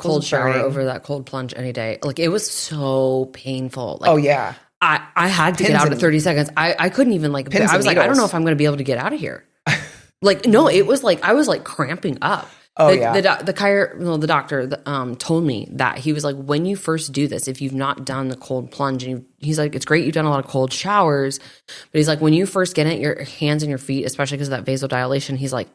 cold shower over that cold plunge any day. Like, it was so painful. Like, oh, yeah. I had to get out in 30 seconds. I couldn't even like, I was like, I don't know if I'm going to be able to get out of here. Like, no, it was like, I was like cramping up. The doctor told me that he was like, when you first do this, if you've not done the cold plunge, and he's like, it's great you've done a lot of cold showers, but he's like, when you first get it, your hands and your feet, especially because of that vasodilation, he's like,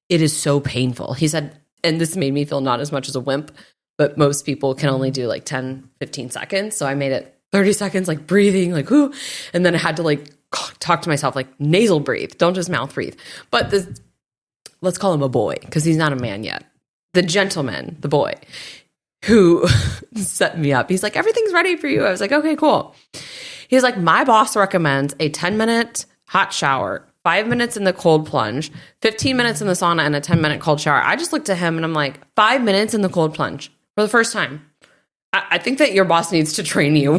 it is so painful. He said, and this made me feel not as much as a wimp, but most people can only do like 10, 15 seconds. So I made it 30 seconds, like breathing, like, whoo. And then I had to like talk to myself, like nasal breathe. Don't just mouth breathe. But let's call him a boy because he's not a man yet. The gentleman, the boy who set me up. He's like, everything's ready for you. I was like, okay, cool. He's like, my boss recommends a 10-minute hot shower, 5 minutes in the cold plunge, 15 minutes in the sauna, and a 10-minute cold shower. I just looked at him and I'm like, 5 minutes in the cold plunge for the first time. I think that your boss needs to train you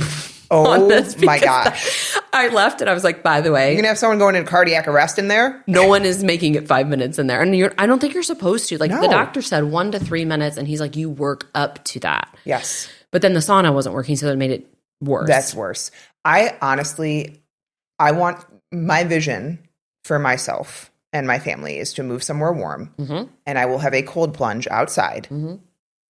on this. Oh my gosh. I left and I was like, by the way, you're gonna have someone going into cardiac arrest in there? No one is making it 5 minutes in there. And I don't think you're supposed to. Like, the doctor said 1 to 3 minutes, and he's like, you work up to that. Yes. But then the sauna wasn't working, so it made it worse. That's worse. I want my vision for myself and my family is to move somewhere warm, and I will have a cold plunge outside.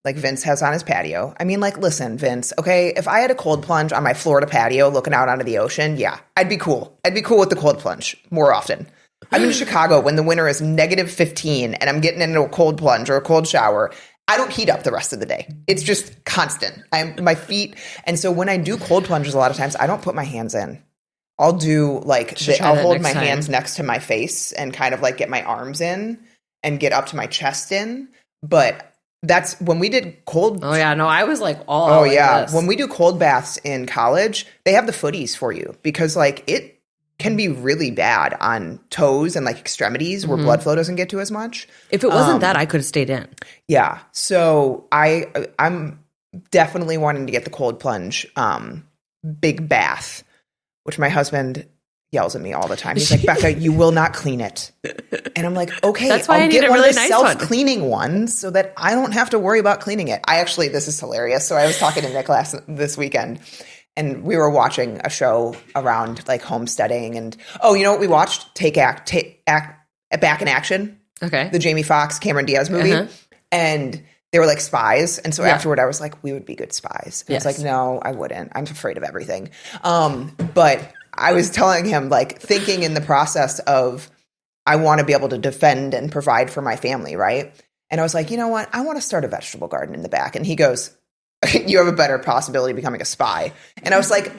Like Vince has on his patio. I mean, like, listen, Vince, okay, if I had a cold plunge on my Florida patio looking out onto the ocean, yeah, I'd be cool. I'd be cool with the cold plunge more often. I'm in Chicago when the winter is negative 15 and I'm getting into a cold plunge or a cold shower. I don't heat up the rest of the day. It's just constant. My feet. And so when I do cold plunges, a lot of times I don't put my hands in. I'll do like, I'll hold my hands next to my face and kind of like get my arms in and get up to my chest in. But that's when we did cold. Oh, yeah. No, I was like all Oh, yeah. This. When we do cold baths in college, they have the footies for you because like it can be really bad on toes and like extremities where blood flow doesn't get to as much. If it wasn't that, I could have stayed in. Yeah. So I'm definitely wanting to get the cold plunge big bath, which my husband yells at me all the time. He's like, Becca, you will not clean it. And I'm like, okay, that's why I'll I need get a one really of the nice self-cleaning ones so that I don't have to worry about cleaning it. This is hilarious. So I was talking to Nick this weekend and we were watching a show around like homesteading and, you know what we watched? Back in Action. Okay. The Jamie Foxx, Cameron Diaz movie. And they were like spies. And so afterward I was like, we would be good spies. And I was like, no, I wouldn't. I'm afraid of everything. But I was telling him, like, thinking in the process of, I want to be able to defend and provide for my family, right? And I was like, you know what? I want to start a vegetable garden in the back. And he goes, you have a better possibility of becoming a spy. And I was like,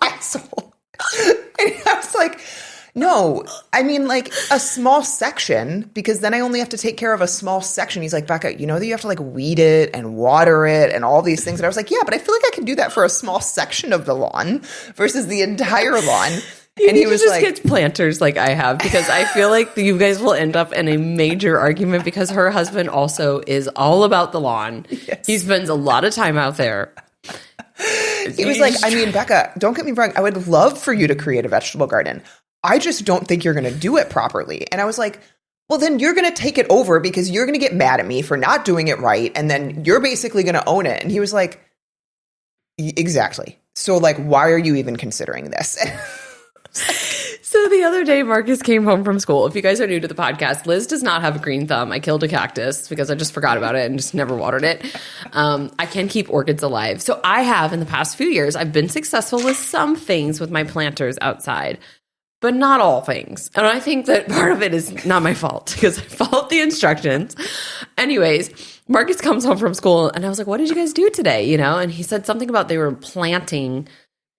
asshole. And I was like, no, I mean, like a small section, because then I only have to take care of a small section. He's like, Becca, you know that you have to like weed it and water it and all these things. And I was like, yeah, but I feel like I can do that for a small section of the lawn versus the entire lawn. And he was just like, get planters like I have, because I feel like you guys will end up in a major argument because her husband also is all about the lawn. Yes. He spends a lot of time out there. He was like, I mean, Becca, don't get me wrong. I would love for you to create a vegetable garden. I just don't think you're going to do it properly. And I was like, well, then you're going to take it over because you're going to get mad at me for not doing it right. And then you're basically going to own it. And he was like, exactly. So like, why are you even considering this? So the other day, Marcus came home from school. If you guys are new to the podcast, Liz does not have a green thumb. I killed a cactus because I just forgot about it and just never watered it. I can keep orchids alive. So I have, in the past few years, I've been successful with some things with my planters outside, but not all things. And I think that part of it is not my fault because I followed the instructions. Anyways, Marcus comes home from school and I was like, what did you guys do today? You know, and he said something about they were planting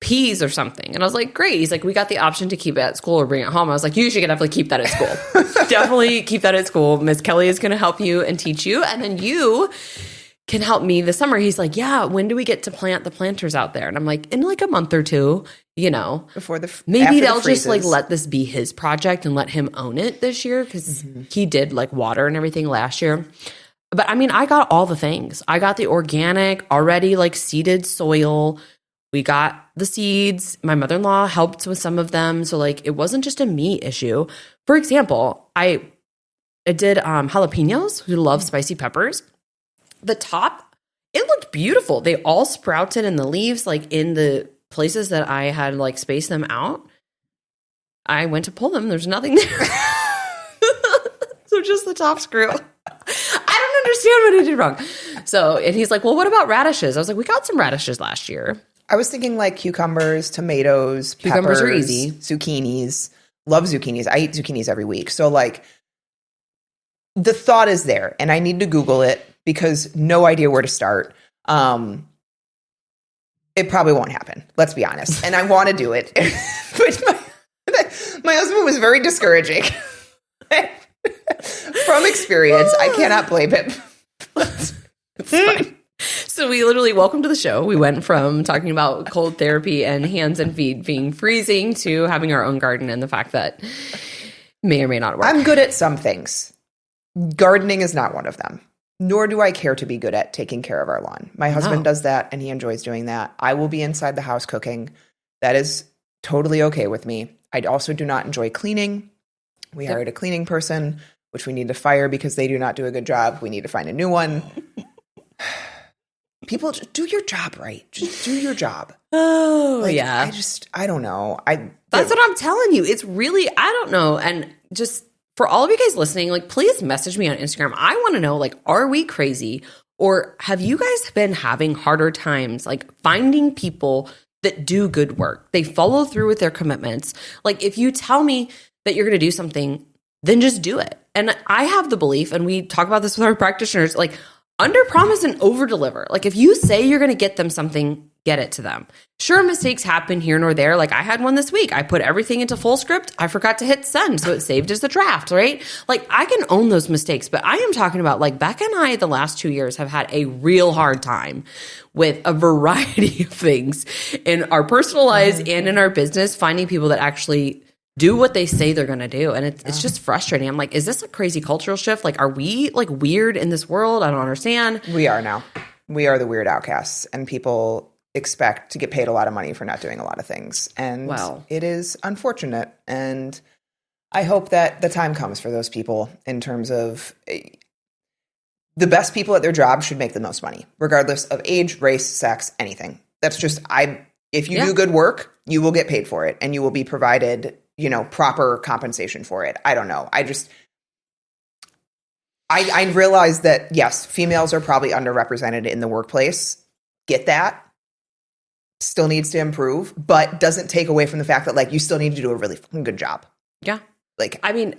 peas or something. And I was like, great. He's like, we got the option to keep it at school or bring it home. I was like, you should definitely keep that at school. Definitely keep that at school. Miss Kelly is going to help you and teach you. And then you can help me this summer. He's like, yeah, when do we get to plant the planters out there? And I'm like, in like a month or two, you know, maybe they'll just like let this be his project and let him own it this year. Cause he did like water and everything last year. But I mean, I got all the things. I got the organic, already like seeded soil. We got the seeds. My mother-in-law helped with some of them. So like, it wasn't just a me issue. For example, I did jalapenos, who love spicy peppers. the top, it looked beautiful. They all sprouted in the leaves, like in the places that I had like spaced them out. I went to pull them. There's nothing there. So just the top screw. I don't understand what I did wrong. So, and he's like, well, what about radishes? I was like, we got some radishes last year. I was thinking like cucumbers, tomatoes, Cucumbers peppers, are easy. Zucchinis. Love zucchinis. I eat zucchinis every week. So like the thought is there and I need to Google it because no idea where to start. It probably won't happen. Let's be honest. And I want to do it. But my husband was very discouraging. From experience, I cannot blame him. It's fine. So we literally, welcome to the show. We went from talking about cold therapy and hands and feet being freezing to having our own garden and the fact that may or may not work. I'm good at some things. Gardening is not one of them. Nor do I care to be good at taking care of our lawn. My husband does that and he enjoys doing that. I will be inside the house cooking. That is totally okay with me. I also do not enjoy cleaning. We hired a cleaning person, which we need to fire because they do not do a good job. We need to find a new one. People, just do your job right. Just do your job. Oh, like, yeah. I don't know. That's what I'm telling you. It's really, I don't know. And just for all of you guys listening, like, please message me on Instagram. I want to know, like, are we crazy? Or have you guys been having harder times, like, finding people that do good work? They follow through with their commitments. Like, if you tell me that you're going to do something, then just do it. And I have the belief, and we talk about this with our practitioners, like, under promise and over deliver. Like, if you say you're going to get them something, get it to them. Sure, mistakes happen here nor there. Like, I had one this week. I put everything into full script. I forgot to hit send, so it saved as a draft, right? Like, I can own those mistakes, but I am talking about, like, Becca and I the last 2 years have had a real hard time with a variety of things in our personal lives and in our business, finding people that actually do what they say they're going to do. And it's just frustrating. I'm like, is this a crazy cultural shift? Like, are we like weird in this world? I don't understand. We are now. We are the weird outcasts, and people expect to get paid a lot of money for not doing a lot of things. And it is unfortunate. And I hope that the time comes for those people in terms of the best people at their job should make the most money, regardless of age, race, sex, anything. That's just, if you do good work, you will get paid for it and you will be provided, proper compensation for it. I don't know. I realize that, yes, females are probably underrepresented in the workplace. Get that. Still needs to improve, but doesn't take away from the fact that, like, you still need to do a really fucking good job. Yeah. Like, I mean,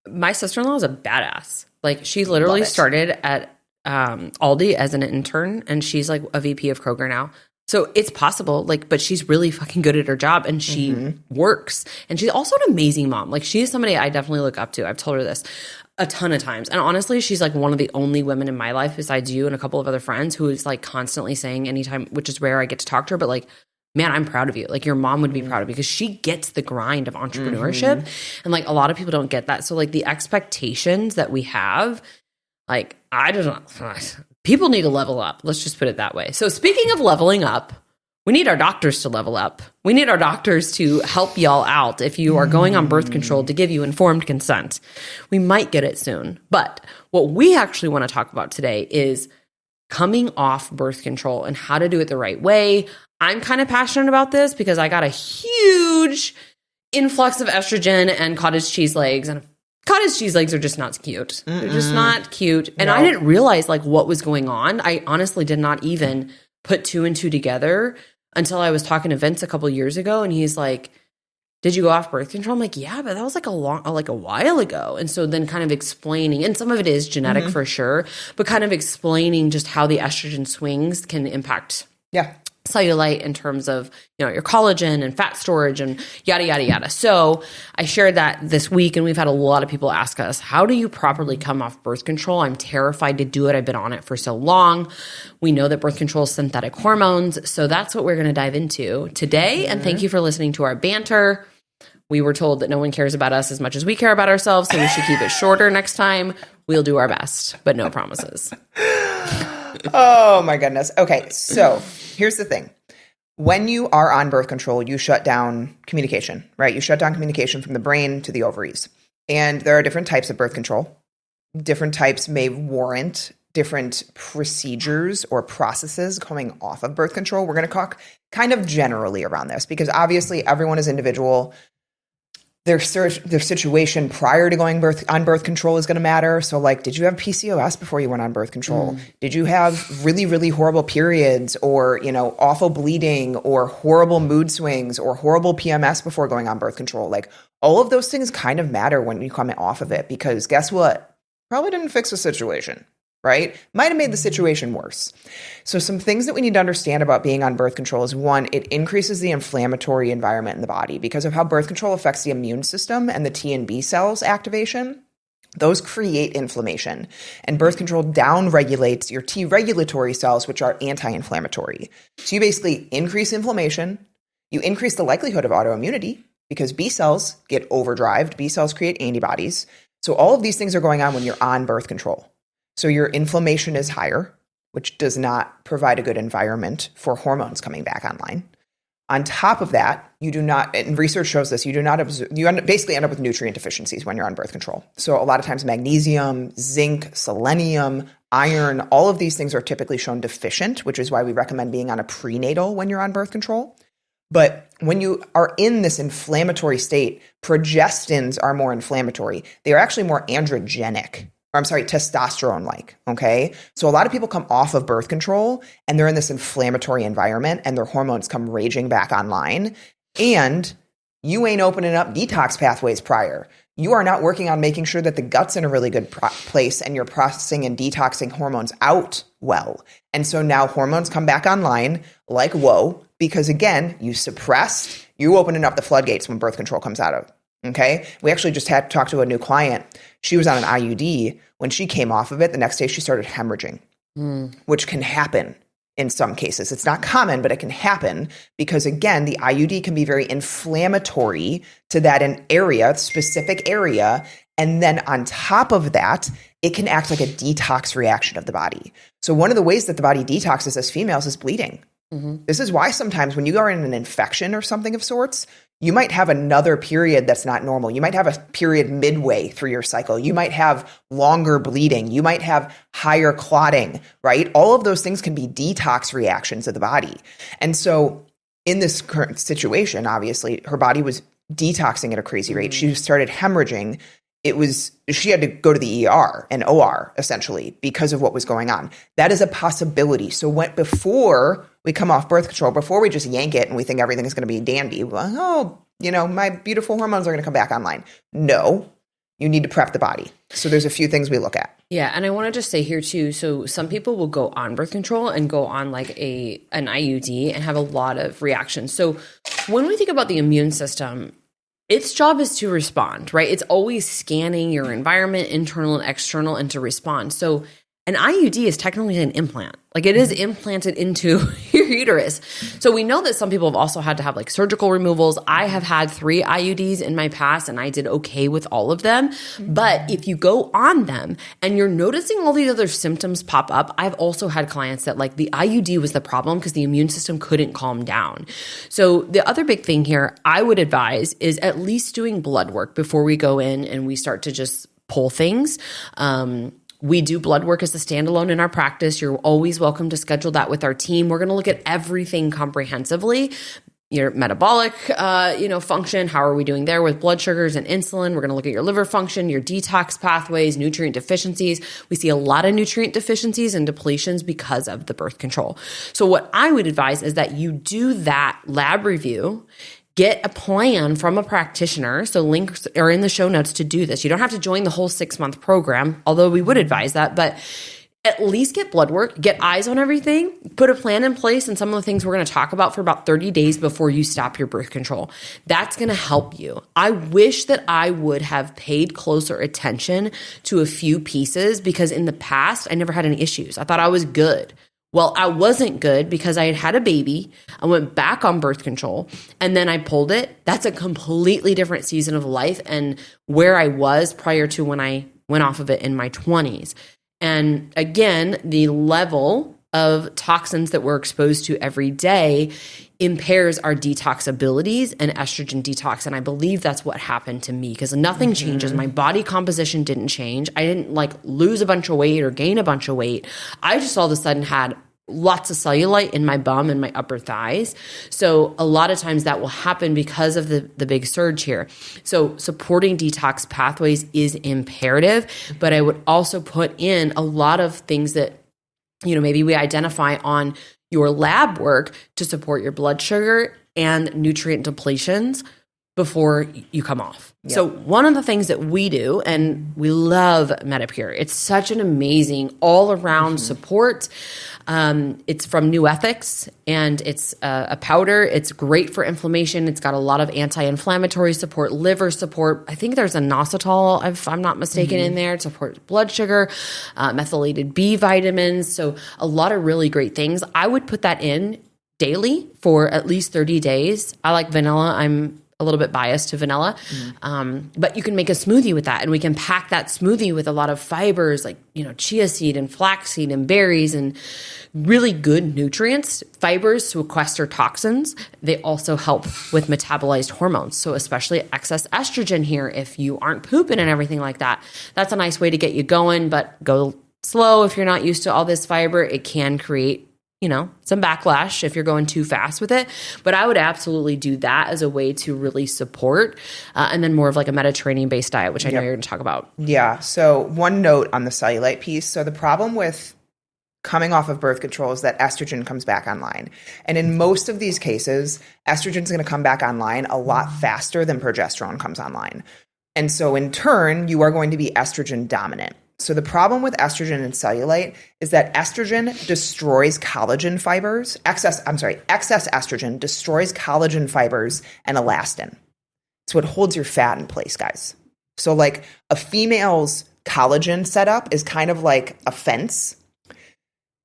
my sister-in-law is a badass. Like, she literally started at Aldi as an intern, and she's like a VP of Kroger now. So it's possible, like, but she's really fucking good at her job, and she works. And she's also an amazing mom. Like, she is somebody I definitely look up to. I've told her this a ton of times. And honestly, she's like one of the only women in my life besides you and a couple of other friends who is like constantly saying anytime, which is rare, I get to talk to her, but like, man, I'm proud of you. Like, your mom would be proud of you because she gets the grind of entrepreneurship. And like, a lot of people don't get that. So like, the expectations that we have, like, I don't know. People need to level up. Let's just put it that way. So speaking of leveling up, we need our doctors to level up. We need our doctors to help y'all out if you are going on birth control, to give you informed consent. We might get it soon. But what we actually want to talk about today is coming off birth control and how to do it the right way. I'm kind of passionate about this because I got a huge influx of estrogen and cottage cheese legs, and cottage cheese legs are just not cute. They're just not cute. And I didn't realize like what was going on. I honestly did not even put two and two together until I was talking to Vince a couple years ago. And he's like, did you go off birth control? I'm like, yeah, but that was like a while ago. And so then kind of explaining, and some of it is genetic for sure, but kind of explaining just how the estrogen swings can impact cellulite in terms of, your collagen and fat storage and yada, yada, yada. So I shared that this week, and we've had a lot of people ask us, how do you properly come off birth control? I'm terrified to do it. I've been on it for so long. We know that birth control is synthetic hormones. So that's what we're going to dive into today. And thank you for listening to our banter. We were told that no one cares about us as much as we care about ourselves, so we should keep it shorter next time. We'll do our best, but no promises. Oh my goodness. Okay, so here's the thing. When you are on birth control, you shut down communication, right? You shut down communication from the brain to the ovaries. And there are different types of birth control. Different types may warrant different procedures or processes coming off of birth control. We're going to talk kind of generally around this because obviously everyone is individual. Their situation prior to going on birth control is going to matter. So like, did you have PCOS before you went on birth control? Did you have really, really horrible periods or, awful bleeding or horrible mood swings or horrible PMS before going on birth control? Like all of those things kind of matter when you come off of it because guess what? Probably didn't fix the situation. Right? Might have made the situation worse. So some things that we need to understand about being on birth control is one, it increases the inflammatory environment in the body because of how birth control affects the immune system and the T and B cells activation. Those create inflammation and birth control down-regulates your T regulatory cells, which are anti-inflammatory. So you basically increase inflammation, you increase the likelihood of autoimmunity because B cells get overdrived, B cells create antibodies. So all of these things are going on when you're on birth control. So your inflammation is higher, which does not provide a good environment for hormones coming back online. On top of that, you do not, and research shows this, basically end up with nutrient deficiencies when you're on birth control. So a lot of times magnesium, zinc, selenium, iron, all of these things are typically shown deficient, which is why we recommend being on a prenatal when you're on birth control. But when you are in this inflammatory state, progestins are more inflammatory. They are actually more androgenic. Testosterone-like, okay? So a lot of people come off of birth control and they're in this inflammatory environment and their hormones come raging back online and you ain't opening up detox pathways prior. You are not working on making sure that the gut's in a really good place and you're processing and detoxing hormones out well. And so now hormones come back online like whoa, because again, you opening up the floodgates when birth control comes out of. Okay. We actually just had to talk to a new client. She was on an IUD. When she came off of it, the next day she started hemorrhaging, which can happen in some cases. It's not common, but it can happen because again, the IUD can be very inflammatory to that specific area. And then on top of that, it can act like a detox reaction of the body. So one of the ways that the body detoxes as females is bleeding. This is why sometimes when you are in an infection or something of sorts, you might have another period that's not normal. You might have a period midway through your cycle. You might have longer bleeding. You might have higher clotting, right? All of those things can be detox reactions of the body. And so in this current situation, obviously, her body was detoxing at a crazy rate. She started hemorrhaging. She had to go to the ER and OR essentially because of what was going on. That is a possibility. So before we come off birth control, before we just yank it and we think everything is going to be dandy, my beautiful hormones are going to come back online. No, you need to prep the body. So there's a few things we look at. Yeah. And I want to just say here too, so some people will go on birth control and go on like an IUD and have a lot of reactions. So when we think about the immune system, its job is to respond, right? It's always scanning your environment, internal and external, and to respond. So an IUD is technically an implant. Like it is implanted into your uterus. So we know that some people have also had to have like surgical removals. I have had 3 IUDs in my past and I did okay with all of them. But if you go on them and you're noticing all these other symptoms pop up, I've also had clients that like the IUD was the problem because the immune system couldn't calm down. So the other big thing here I would advise is at least doing blood work before we go in and we start to just pull things. We do blood work as a standalone in our practice. You're always welcome to schedule that with our team. We're going to look at everything comprehensively. Your metabolic, function. How are we doing there with blood sugars and insulin? We're going to look at your liver function, your detox pathways, nutrient deficiencies. We see a lot of nutrient deficiencies and depletions because of the birth control. So what I would advise is that you do that lab review. Get a plan from a practitioner. So links are in the show notes to do this. You don't have to join the whole 6-month program, although we would advise that, but at least get blood work, get eyes on everything, put a plan in place and some of the things we're going to talk about for about 30 days before you stop your birth control. That's going to help you. I wish that I would have paid closer attention to a few pieces because in the past, I never had any issues. I thought I was good. Well, I wasn't good because I had had a baby. I went back on birth control and then I pulled it. That's a completely different season of life and where I was prior to when I went off of it in my 20s. And again, the level of toxins that we're exposed to every day impairs our detox abilities and estrogen detox. And I believe that's what happened to me because nothing changes. My body composition didn't change. I didn't like lose a bunch of weight or gain a bunch of weight. I just all of a sudden had lots of cellulite in my bum and my upper thighs. So a lot of times that will happen because of the big surge here. So supporting detox pathways is imperative, but I would also put in a lot of things that, maybe we identify on your lab work to support your blood sugar and nutrient depletions before you come off. Yep. So one of the things that we do, and we love Metapure, it's such an amazing all-around support. It's from New Ethics, and it's a powder. It's great for inflammation. It's got a lot of anti-inflammatory support, liver support. I think there's a inositol, if I'm not mistaken, in there to support blood sugar, methylated B vitamins. So a lot of really great things. I would put that in daily for at least 30 days. I like vanilla. I'm a little bit biased to vanilla, but you can make a smoothie with that, and we can pack that smoothie with a lot of fibers like, chia seed and flaxseed and berries and really good nutrients. Fibers sequester toxins. They also help with metabolized hormones. So especially excess estrogen here, if you aren't pooping and everything like that, that's a nice way to get you going, but go slow. If you're not used to all this fiber, it can create some backlash if you're going too fast with it. But I would absolutely do that as a way to really support, and then more of like a Mediterranean-based diet, which I know you're going to talk about. Yeah. So one note on the cellulite piece. So the problem with coming off of birth control is that estrogen comes back online. And in most of these cases, estrogen is going to come back online a lot faster than progesterone comes online. And so in turn, you are going to be estrogen dominant. So the problem with estrogen and cellulite is that estrogen destroys collagen fibers. Excess estrogen destroys collagen fibers and elastin. So it holds your fat in place, guys. So like a female's collagen setup is kind of like a fence.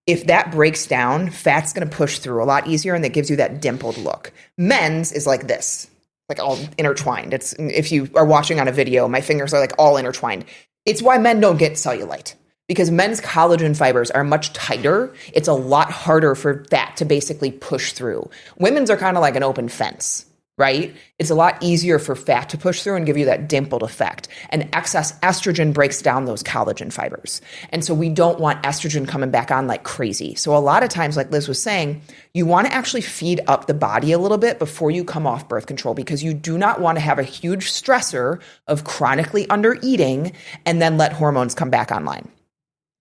If that breaks down, fat's going to push through a lot easier, and that gives you that dimpled look. Men's is like this, like all intertwined. It's, if you are watching on a video, my fingers are like all intertwined. It's why men don't get cellulite, because men's collagen fibers are much tighter. It's a lot harder for fat to basically push through. Women's are kind of like an open fence, right? It's a lot easier for fat to push through and give you that dimpled effect. And excess estrogen breaks down those collagen fibers. And so we don't want estrogen coming back on like crazy. So a lot of times, like Liz was saying, you want to actually feed up the body a little bit before you come off birth control, because you do not want to have a huge stressor of chronically under eating and then let hormones come back online.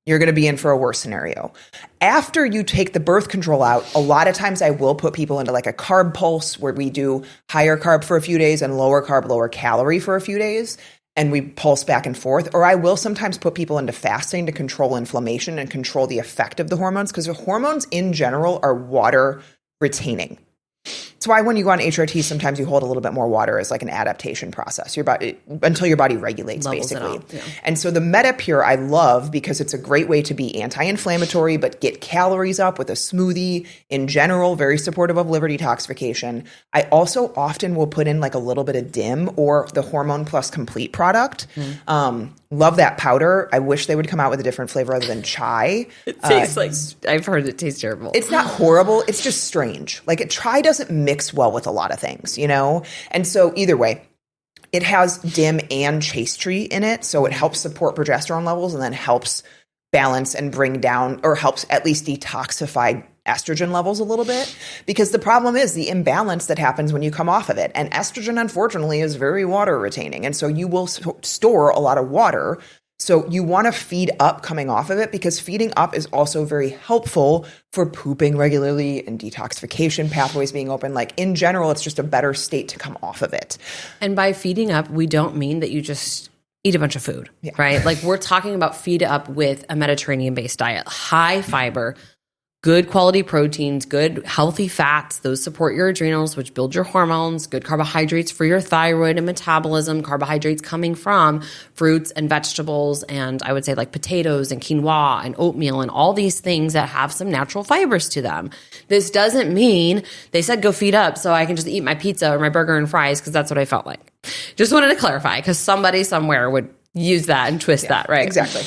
You're going to be in for a worse scenario. After you take the birth control out, a lot of times I will put people into like a carb pulse where we do higher carb for a few days and lower carb, lower calorie for a few days. And we pulse back and forth. Or I will sometimes put people into fasting to control inflammation and control the effect of the hormones, because the hormones in general are water retaining. That's why when you go on HRT, sometimes you hold a little bit more water as like an adaptation process. Your body, until your body regulates, levels basically. Yeah. And so the Metapure I love because it's a great way to be anti-inflammatory, but get calories up with a smoothie. In general, very supportive of liver detoxification. I also often will put in like a little bit of DIM or the Hormone Plus Complete product. Love that powder. I wish they would come out with a different flavor other than chai. It tastes like, I've heard it tastes terrible. It's not horrible. It's just strange. Like chai doesn't mix well with a lot of things, And so either way, it has DIM and chaste tree in it. So it helps support progesterone levels and then helps balance and bring down, or helps at least detoxify estrogen levels a little bit, because the problem is the imbalance that happens when you come off of it. And estrogen, unfortunately, is very water retaining. And so you will store a lot of water. So you want to feed up coming off of it, because feeding up is also very helpful for pooping regularly and detoxification pathways being open. Like in general, it's just a better state to come off of it. And by feeding up, we don't mean that you just eat a bunch of food, right? Like we're talking about feed up with a Mediterranean-based diet, high fiber, good quality proteins, good healthy fats. Those support your adrenals, which build your hormones, good carbohydrates for your thyroid and metabolism, carbohydrates coming from fruits and vegetables, and I would say like potatoes and quinoa and oatmeal and all these things that have some natural fibers to them. This doesn't mean they said go feed up so I can just eat my pizza or my burger and fries, because that's what I felt like. Just wanted to clarify, because somebody somewhere would use that and twist that, right? Exactly.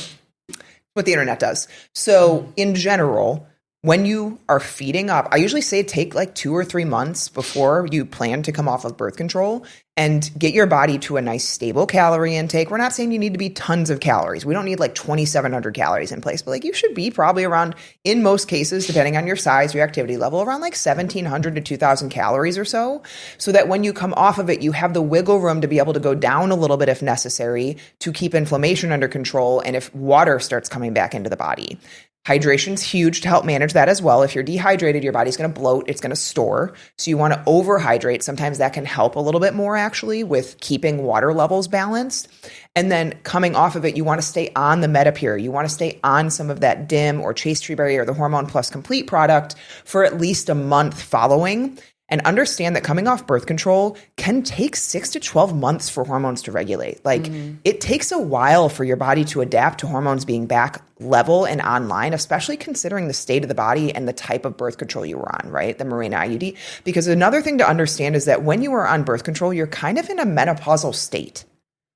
What the internet does. So in general, when you are feeding up, I usually say take like 2 or 3 months before you plan to come off of birth control and get your body to a nice stable calorie intake. We're not saying you need to be tons of calories. We don't need like 2,700 calories in place, but like you should be probably around, in most cases, depending on your size, your activity level, around like 1,700 to 2,000 calories or so that when you come off of it, you have the wiggle room to be able to go down a little bit if necessary to keep inflammation under control and if water starts coming back into the body. Hydration's huge to help manage that as well. If you're dehydrated, your body's going to bloat, it's going to store. So you want to overhydrate. Sometimes that can help a little bit more actually with keeping water levels balanced. And then coming off of it, you want to stay on the Metapure. You want to stay on some of that DIM or Chaste Tree Berry or the Hormone Plus Complete product for at least a month following. And understand that coming off birth control can take 6 to 12 months for hormones to regulate. Like it takes a while for your body to adapt to hormones being back level and online, especially considering the state of the body and the type of birth control you were on, right? The Mirena IUD. Because another thing to understand is that when you are on birth control, you're kind of in a menopausal state.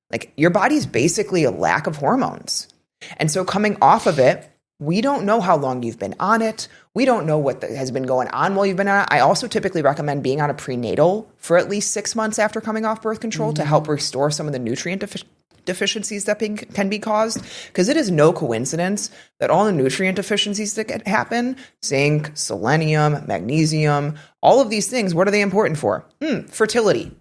Like your body's basically a lack of hormones. And so coming off of it, we don't know how long you've been on it. We don't know what has been going on while you've been on it. I also typically recommend being on a prenatal for at least 6 months after coming off birth control to help restore some of the nutrient deficiencies that can be caused. Because it is no coincidence that all the nutrient deficiencies that happen, zinc, selenium, magnesium, all of these things, what are they important for? Fertility.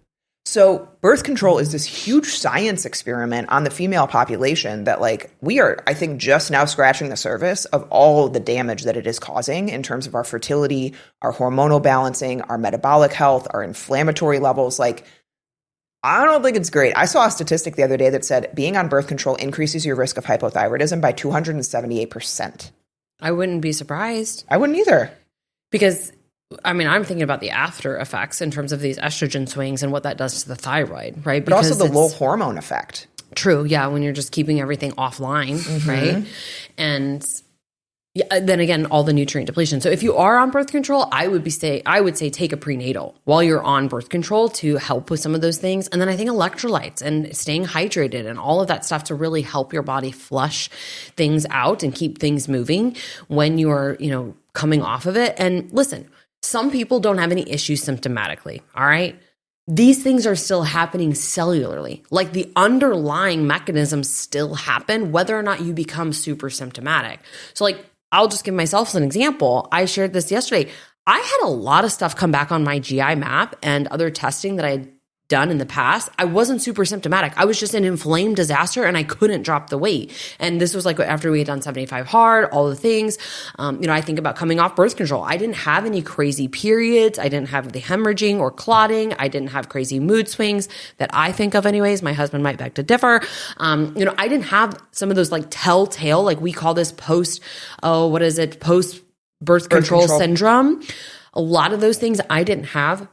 So birth control is this huge science experiment on the female population that like we are, I think, just now scratching the surface of all the damage that it is causing in terms of our fertility, our hormonal balancing, our metabolic health, our inflammatory levels. Like, I don't think it's great. I saw a statistic the other day that said being on birth control increases your risk of hypothyroidism by 278%. I wouldn't be surprised. I wouldn't either. Because I mean, I'm thinking about the after effects in terms of these estrogen swings and what that does to the thyroid, right? But also the low hormone effect. True. Yeah. When you're just keeping everything offline, right? And then again, all the nutrient depletion. So if you are on birth control, I would say take a prenatal while you're on birth control to help with some of those things. And then I think electrolytes and staying hydrated and all of that stuff to really help your body flush things out and keep things moving when you're, coming off of it. And listen, some people don't have any issues symptomatically, all right? These things are still happening cellularly. Like the underlying mechanisms still happen, whether or not you become super symptomatic. So like, I'll just give myself an example. I shared this yesterday. I had a lot of stuff come back on my GI map and other testing that I had done in the past. I wasn't super symptomatic. I was just an inflamed disaster and I couldn't drop the weight. And this was like after we had done 75 hard, all the things. I think about coming off birth control. I didn't have any crazy periods. I didn't have the hemorrhaging or clotting. I didn't have crazy mood swings that I think of anyways. My husband might beg to differ. I didn't have some of those like telltale, like we call this post birth control syndrome. A lot of those things I didn't have.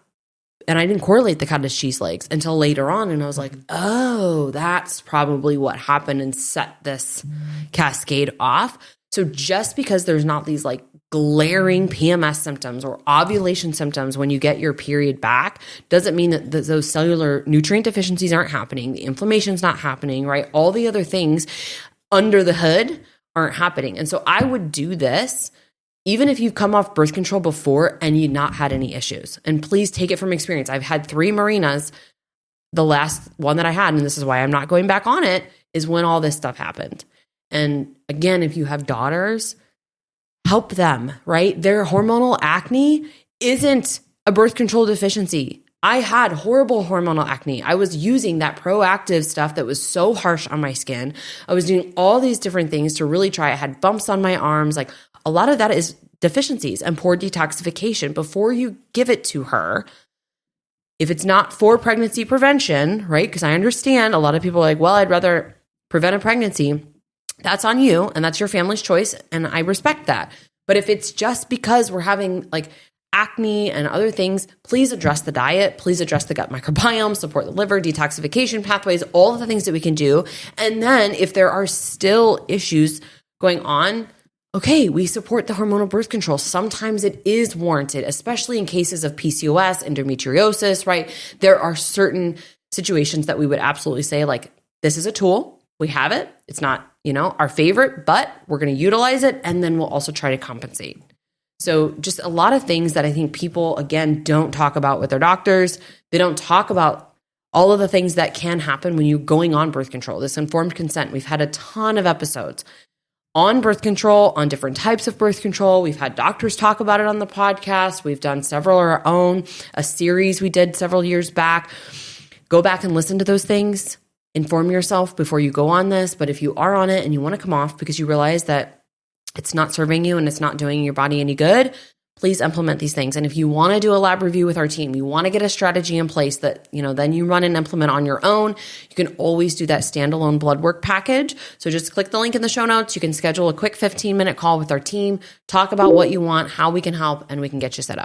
And I didn't correlate the cottage cheese legs until later on. And I was like, oh, that's probably what happened and set this cascade off. So just because there's not these like glaring PMS symptoms or ovulation symptoms when you get your period back, doesn't mean that those cellular nutrient deficiencies aren't happening. The inflammation's not happening, right? All the other things under the hood aren't happening. And so I would do this even if you've come off birth control before and you've not had any issues. And please take it from experience. I've had 3 Mirenas. The last one that I had, and this is why I'm not going back on it, is when all this stuff happened. And again, if you have daughters, help them, right? Their hormonal acne isn't a birth control deficiency. I had horrible hormonal acne. I was using that proactive stuff that was so harsh on my skin. I was doing all these different things to really try. I had bumps on my arms. Like a lot of that is deficiencies and poor detoxification before you give it to her. If it's not for pregnancy prevention, right? Because I understand a lot of people are like, well, I'd rather prevent a pregnancy. That's on you and that's your family's choice. And I respect that. But if it's just because we're having like acne and other things, please address the diet, please address the gut microbiome, support the liver, detoxification pathways, all of the things that we can do. And then if there are still issues going on, okay, we support the hormonal birth control. Sometimes it is warranted, especially in cases of PCOS, endometriosis, right? There are certain situations that we would absolutely say like, this is a tool. We have it. It's not, our favorite, but we're going to utilize it. And then we'll also try to compensate. So just a lot of things that I think people, again, don't talk about with their doctors. They don't talk about all of the things that can happen when you're going on birth control. This informed consent. We've had a ton of episodes on birth control, on different types of birth control. We've had doctors talk about it on the podcast. We've done several of our own, a series we did several years back. Go back and listen to those things. Inform yourself before you go on this. But if you are on it and you want to come off because you realize that it's not serving you and it's not doing your body any good, please implement these things. And if you want to do a lab review with our team, you want to get a strategy in place that, then you run and implement on your own, you can always do that standalone blood work package. So just click the link in the show notes. You can schedule a quick 15-minute call with our team, talk about what you want, how we can help, and we can get you set up.